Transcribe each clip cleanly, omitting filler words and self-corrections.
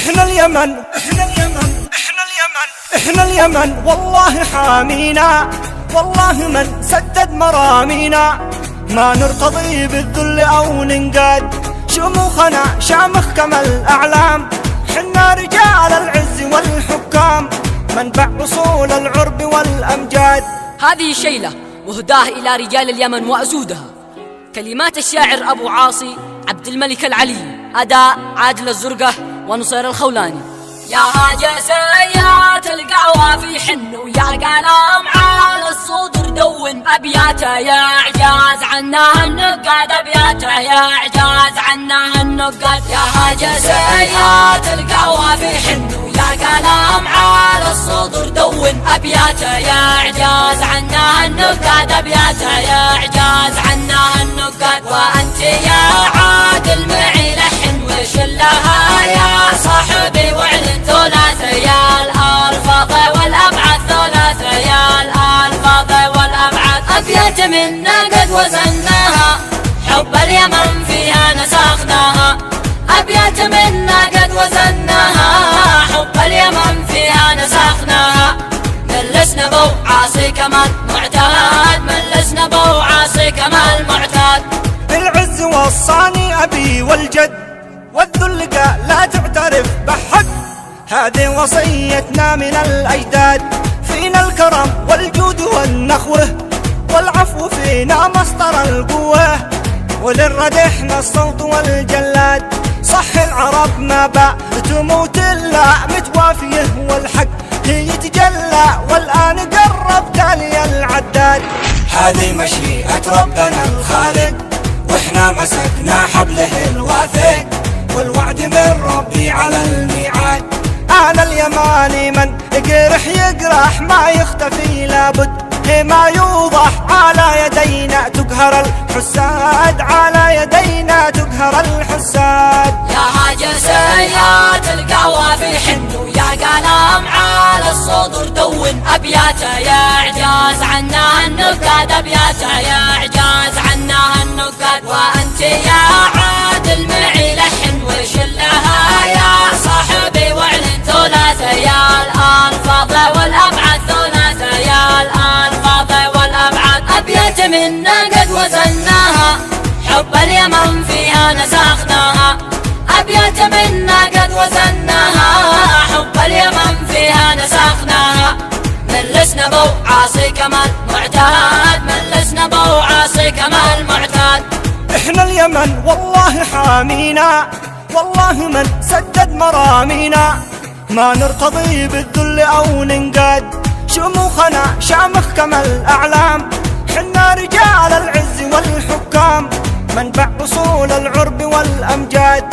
احنا اليمن احنا اليمن احنا اليمن احنا اليمن والله حامينا، والله من سدد مرامينا، ما نرتضي بالذل او ننقاد، شموخنا شامخ كما الاعلام، حنا رجال العز والحكام، منبع اصول العرب والامجاد. هذه شيلة مهداه إلى رجال اليمن وأسودها، كلمات الشاعر أبو عاصي عبد الملك العلي، أداء عادل الزرقة ونصير الخولاني. يا جسيات القهوة في حن ويا قلم على الصدر دون أبياته يا إعجاز عنها النقاد، أبياته يا إعجاز عنها النقاد. يا جسيات القهوة في حن ويا قلم على الصدر دون أبياته يا إعجاز عنها النقاد، أبياته يا إعجاز عنها النقاد. وأنت يا عادل معي لحن وشلها يا صاحبي واعلن ثلاثيا الألفاظ والأبعاد، ثلاثيا الألفاظ والأبعاد. أبيات منا قد وزناها، حب اليمن فيها نسخناها، أبيات منا قد وزناها، حب اليمن فيها نسخناها. ملسنا بو عاصي كمال معتاد، ملسنا بو عاصي كمال معتاد. بالعز وصاني أبي والجد، والذل قال لا تعترف بحد، هذه وصيتنا من الأجداد. فينا الكرم والجود والنخوة، والعفو فينا مصدر القوة، وللردحنا الصوت والجلاد. صح العرب ما باع تموت إلا متوافيه، والحق هي يتجلى والآن قرب تالي العداد. هذه مشيئة ربنا الخالق، واحنا مسكنا حبله الواثق، والوعد من ربي على الميعاد. أنا اليماني من يقرح يقرح ما يختفي لابد، ما يوضح على يدينا تقهر الحساد، على يدينا تقهر الحساد. يا جسيات القهوة في حن ويا قلم على الصدر دون أبياته يا إعجاز عنها النقاد، أبياته يا إعجاز عنها النقاد. وأنت يا عادل معي لحن وشلها يا صاحبي واعلن ثلاثيا الألفاظ والأبعاد، ثلاثيا الألفاظ والأبعاد. أبيات منا قد وزناها، حب اليمن فيها نسخناها، أبيات منا قد وزناها، حب اليمن فيها نسخناها. ملسنا بو عاصي كمال معتاد، ملسنا بو عاصي كمال معتاد. احنا اليمن والله حامينا، والله من سدد مرامينا، ما نرتضي بالذل او ننقاد، شموخنا شامخ كما الاعلام، حنا رجال العز والحكام، منبع اصول العرب والامجاد.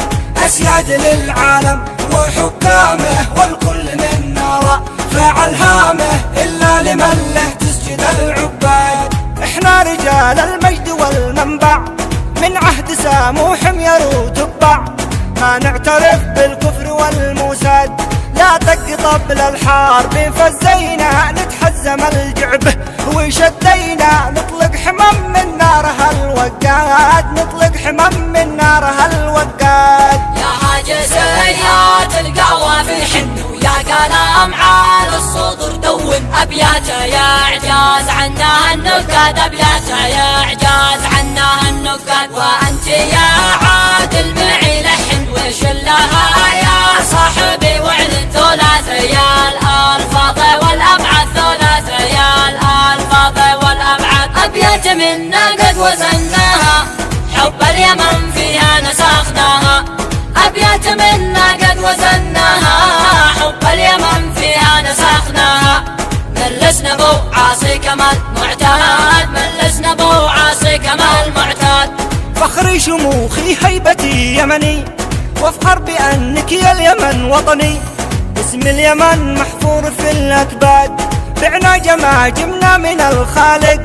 اسياد للعالم وحكامه، والكل منا رافع الهامه، الا لمن له تسجد العباد. احنا رجال المجد والمنبع، من عهد سام وحمير وتبع، ما نعترف بالكفر والموساد. لا تقطب للحرب فزينا، نتحزم الجعبه وشدينا، نطلق حمم من نارها الوقاد، نطلق حمم من نارها الوقاد. يا جسيات القهوة في حن ويا قلم على الصدر دون أبياته يا إعجاز عنها النقاد، أبياته يا إعجاز عنها النقاد. وأنت يا عادل معي لحن وشلها يا صاحبي واعلن ثلاثيا الألفاظ والأبعاد، ثلاثيا الألفاظ والأبعاد. أبيات منا قد وزناها، حب اليمن فيها نسخناها، أبيات منا قد وزناها، حب اليمن فيها نسخناها. ملسنا بو عاصي كمال معتاد، ملسنا بو عاصي كمال معتاد. فخري شموخي هيبتي يمني، وافخر بأنك يا اليمن وطني، اسم اليمن محفور في الأكباد. بعنا جماجمنا من الخالق،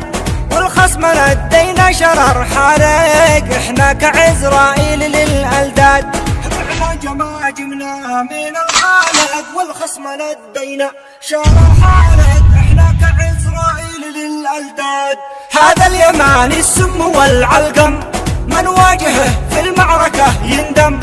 والخصم ردينا شرر حارق، احنا كعزرائيل للألداد. بعنا جماجمنا من الخالق، والخصم ردينا شرر حارق، احنا كعزرائيل للألداد. هذا اليماني السم والعلقم، من واجهه في المعركة يندم،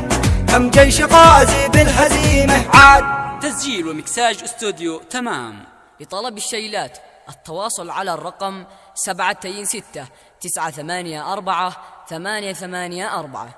هم جيش غازي بالهزيمة عاد. تسجيل ومكساج استوديو تمام. لطلب الشيلات التواصل على الرقم 726 984 884.